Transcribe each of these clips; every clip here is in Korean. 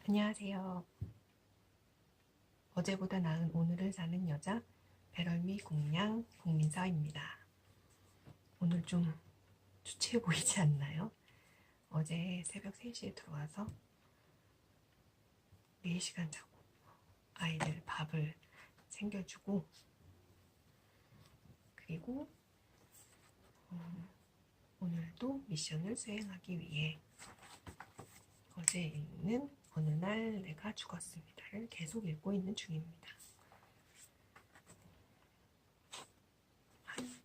안녕하세요. 어제보다 나은 오늘을 사는 여자 배럴미 공양 공민서입니다. 오늘 좀 주체해 보이지 않나요? 어제 새벽 3시에 들어와서 4시간 자고 아이들 밥을 챙겨주고 그리고 오늘도 미션을 수행하기 위해 어제 읽는 어느 날 내가 죽었습니다를 계속 읽고 있는 중입니다. 한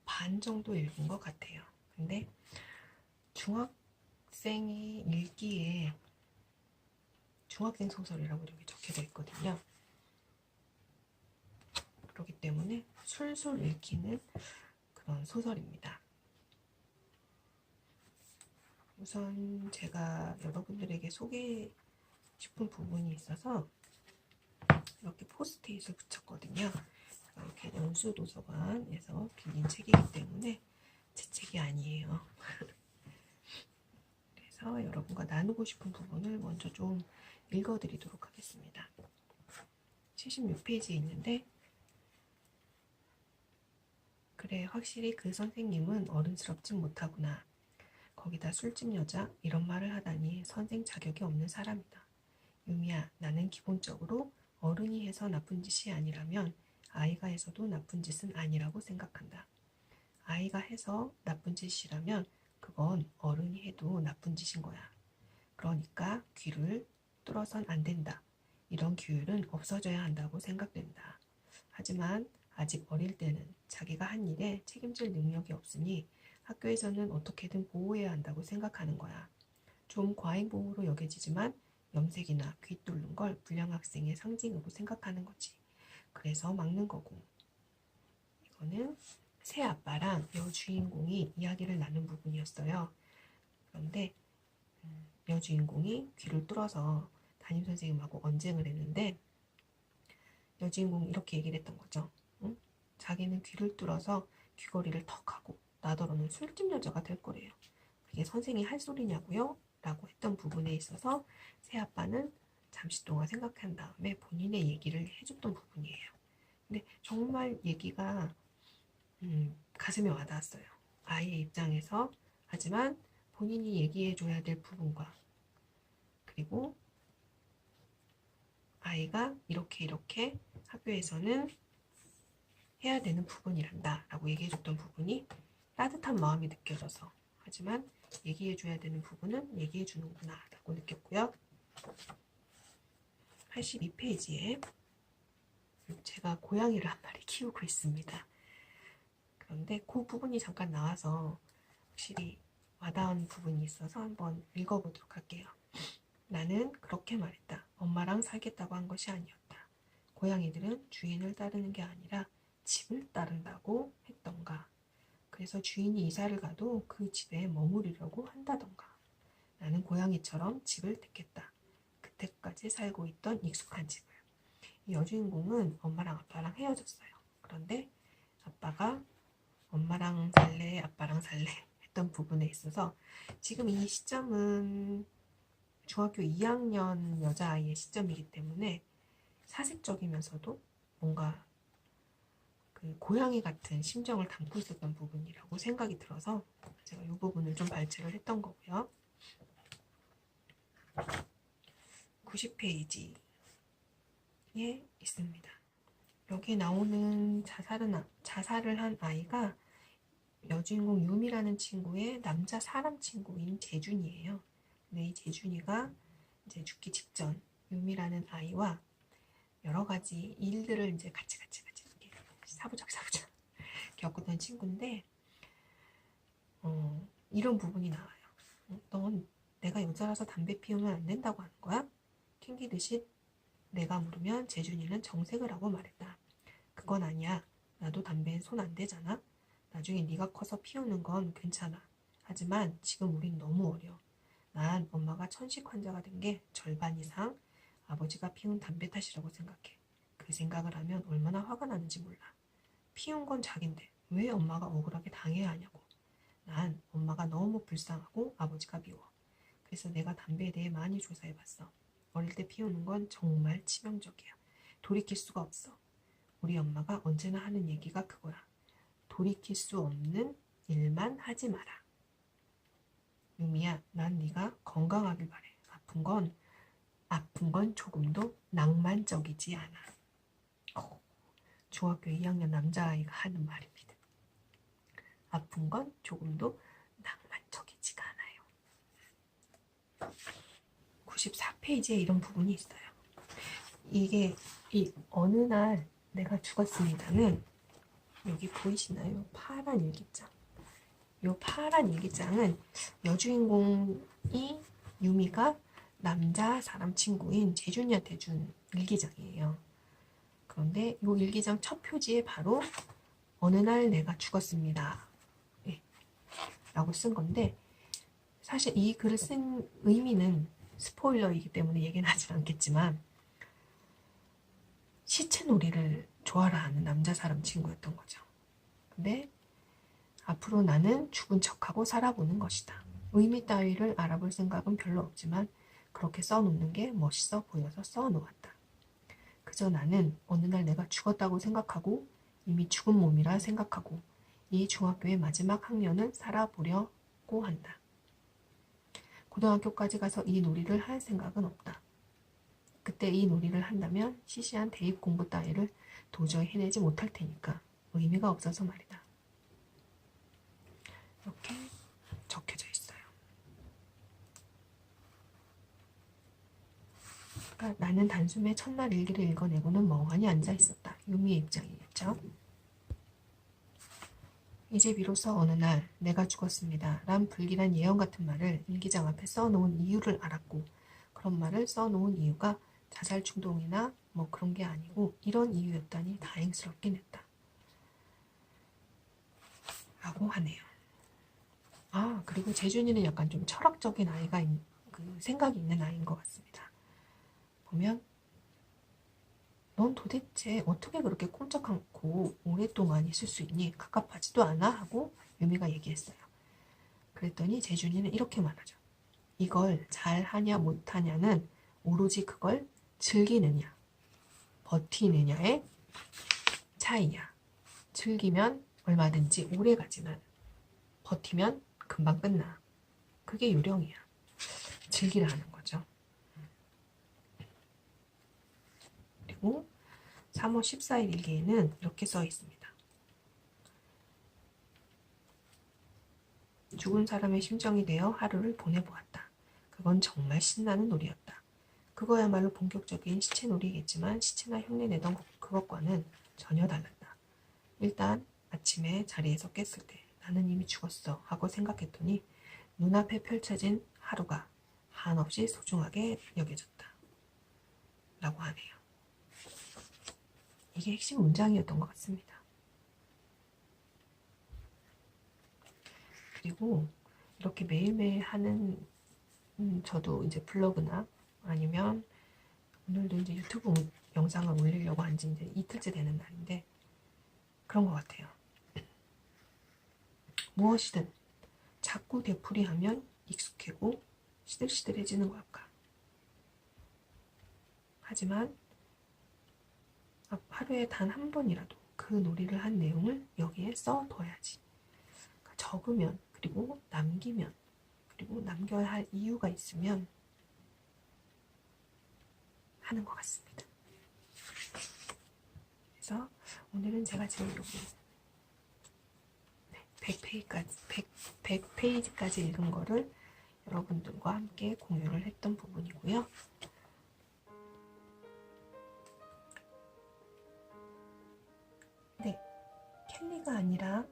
반 정도 읽은 것 같아요. 근데 중학생이 읽기에 중학생 소설이라고 이렇게 적혀져 있거든요. 그렇기 때문에 술술 읽히는 그런 소설입니다. 우선 제가 여러분들에게 소개해 싶은 부분이 있어서 이렇게 포스트잇을 붙였거든요. 이렇게 연수도서관에서 빌린 책이기 때문에 제 책이 아니에요. 그래서 여러분과 나누고 싶은 부분을 먼저 좀 읽어드리도록 하겠습니다. 76페이지에 있는데, 그래, 확실히 그 선생님은 어른스럽진 못하구나. 거기다 술집 여자 이런 말을 하다니 선생 자격이 없는 사람이다. 유미야, 나는 기본적으로 어른이 해서 나쁜 짓이 아니라면 아이가 해서도 나쁜 짓은 아니라고 생각한다. 아이가 해서 나쁜 짓이라면 그건 어른이 해도 나쁜 짓인 거야. 그러니까 귀를 뚫어선 안 된다. 이런 규율은 없어져야 한다고 생각된다. 하지만 아직 어릴 때는 자기가 한 일에 책임질 능력이 없으니 학교에서는 어떻게든 보호해야 한다고 생각하는 거야. 좀 과잉보호로 여겨지지만 염색이나 귀 뚫는 걸 불량 학생의 상징으로 생각하는 거지. 그래서 막는 거고. 이거는 새 아빠랑 여주인공이 이야기를 나눈 부분이었어요. 그런데 여주인공이 귀를 뚫어서 담임선생님하고 언쟁을 했는데 여주인공이 이렇게 얘기를 했던 거죠. 응? 자기는 귀를 뚫어서 귀걸이를 턱 하고 나더러는 술집 여자가 될 거래요. 그게 선생이 할 소리냐고요? 라고 했던 부분에 있어서 새아빠는 잠시 동안 생각한 다음에 본인의 얘기를 해줬던 부분이에요. 근데 정말 얘기가 가슴에 와닿았어요. 아이의 입장에서. 하지만 본인이 얘기해줘야 될 부분과 그리고 아이가 이렇게 학교에서는 해야 되는 부분이란다 라고 얘기해줬던 부분이 따뜻한 마음이 느껴져서, 하지만 얘기해줘야 되는 부분은 얘기해주는구나 라고 느꼈고요. 82페이지에 제가 고양이를 한 마리 키우고 있습니다. 그런데 그 부분이 잠깐 나와서 확실히 와닿은 부분이 있어서 한번 읽어보도록 할게요. 나는 그렇게 말했다. 엄마랑 살겠다고 한 것이 아니었다. 고양이들은 주인을 따르는 게 아니라 집을 따른다고 했던가. 그래서 주인이 이사를 가도 그 집에 머무르려고 한다던가. 나는 고양이처럼 집을 택했다. 그때까지 살고 있던 익숙한 집을. 이 여주인공은 엄마랑 아빠랑 헤어졌어요. 그런데 아빠가 엄마랑 살래, 아빠랑 살래 했던 부분에 있어서 지금 이 시점은 중학교 2학년 여자아이의 시점이기 때문에 사색적이면서도 뭔가 그 고양이 같은 심정을 담고 있었던 부분이라고 생각이 들어서 제가 이 부분을 좀 발췌를 했던 거고요. 90페이지에 있습니다. 여기 나오는 자살을 한 아이가 여주인공 유미라는 친구의 남자 사람 친구인 재준이에요. 근데 이 재준이가 이제 죽기 직전 유미라는 아이와 여러 가지 일들을 이제 같이 이렇게 사부작 겪었던 친구인데 이런 부분이 나와요. 넌 내가 여자라서 담배 피우면 안 된다고 하는 거야? 튕기듯이 내가 물으면 재준이는 정색을 하고 말했다. 그건 아니야. 나도 담배엔 손 안 대잖아. 나중에 네가 커서 피우는 건 괜찮아. 하지만 지금 우린 너무 어려. 난 엄마가 천식 환자가 된 게 절반 이상 아버지가 피운 담배 탓이라고 생각해. 그 생각을 하면 얼마나 화가 나는지 몰라. 피운 건 자긴데 왜 엄마가 억울하게 당해야 하냐고. 난 엄마가 너무 불쌍하고 아버지가 미워. 그래서 내가 담배에 대해 많이 조사해봤어. 어릴 때 피우는 건 정말 치명적이야. 돌이킬 수가 없어. 우리 엄마가 언제나 하는 얘기가 그거야. 돌이킬 수 없는 일만 하지 마라. 유미야, 난 네가 건강하길 바래. 아픈 건 조금도 낭만적이지 않아. 중학교 2학년 남자아이가 하는 말입니다. 아픈 건 조금도 낭만적이지가 않아요. 94페이지에 이런 부분이 있어요. 이게 어느 날 내가 죽었습니다는 여기 보이시나요? 파란 일기장. 이 파란 일기장은 여주인공이 유미가 남자 사람 친구인 재준이한테 준 일기장이에요. 그런데 이 일기장 첫 표지에 바로 어느 날 내가 죽었습니다. 네, 라고 쓴 건데 사실 이 글을 쓴 의미는 스포일러이기 때문에 얘기는 하지 않겠지만 시체놀이를 좋아라 하는 남자 사람 친구였던 거죠. 근데 앞으로 나는 죽은 척하고 살아보는 것이다. 의미 따위를 알아볼 생각은 별로 없지만 그렇게 써놓는 게 멋있어 보여서 써놓았다. 그저 나는 어느 날 내가 죽었다고 생각하고 이미 죽은 몸이라 생각하고 이 중학교의 마지막 학년을 살아보려고 한다. 고등학교까지 가서 이 놀이를 할 생각은 없다. 그때 이 놀이를 한다면 시시한 대입 공부 따위를 도저히 해내지 못할 테니까 의미가 없어서 말이다. 이렇게 적혀져 있어요. 그러니까 나는 단숨에 첫날 일기를 읽어내고는 멍하니 앉아 있었다. 유미의 입장이겠죠. 이제 비로소 어느 날 내가 죽었습니다. 란 불길한 예언 같은 말을 일기장 앞에 써놓은 이유를 알았고 그런 말을 써놓은 이유가 자살 충동이나 뭐 그런 게 아니고 이런 이유였다니 다행스럽긴 했다. 라고 하네요. 아, 그리고 재준이는 약간 좀 철학적인 아이가 그 생각이 있는 아이인 것 같습니다. 보면 넌 도대체 어떻게 그렇게 꼼짝 않고 오랫동안 있을 수 있니? 갑갑하지도 않아? 하고 유미가 얘기했어요. 그랬더니 재준이는 이렇게 말하죠. 이걸 잘하냐 못하냐는 오로지 그걸 즐기느냐 버티느냐의 차이야. 즐기면 얼마든지 오래 가지만 버티면 금방 끝나. 그게 요령이야. 즐기라는 거죠. 그리고 3월 14일 일기에는 이렇게 써 있습니다. 죽은 사람의 심정이 되어 하루를 보내보았다. 그건 정말 신나는 놀이였다. 그거야말로 본격적인 시체놀이겠지만 시체나 흉내 내던 그것과는 전혀 달랐다. 일단 아침에 자리에서 깼을 때 나는 이미 죽었어 하고 생각했더니 눈앞에 펼쳐진 하루가 한없이 소중하게 여겨졌다. 라고 하네요. 이게 핵심 문장이었던 것 같습니다. 그리고 이렇게 매일매일 하는 저도 이제 블로그나 아니면 오늘도 이제 유튜브 영상을 올리려고 한 지 이제 이틀째 되는 날인데 그런 것 같아요. 무엇이든 자꾸 되풀이하면 익숙해고 시들시들해지는 걸까. 하지만 하루에 단 한 번이라도 그 놀이를 한 내용을 여기에 써둬야지. 그러니까 적으면 그리고 남기면 그리고 남겨야 할 이유가 있으면 하는 것 같습니다. 그래서 오늘은 제가 지금 여기 100페이지까지 읽은 거를 여러분들과 함께 공유를 했던 부분이고요. 네, 켈리가 아니라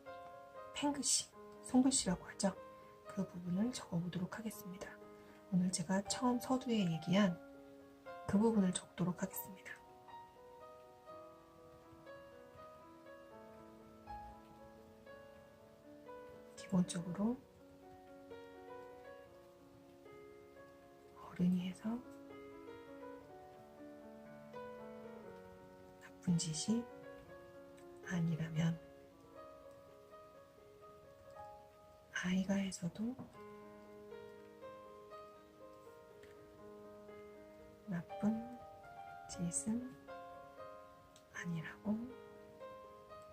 팽글씨, 송글씨라고 하죠. 그 부분을 적어보도록 하겠습니다. 오늘 제가 처음 서두에 얘기한 그 부분을 적도록 하겠습니다. 기본적으로 어른이 해서 나쁜 짓이 아니라면 아이가 해서도 나쁜 짓은 아니라고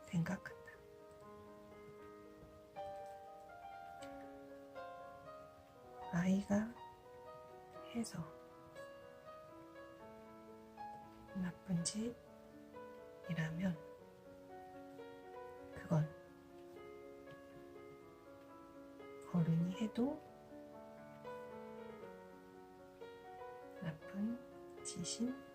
생각한다. 아이가 해서 나쁜 짓이라면 그건 어른이 해도 나쁜 짓인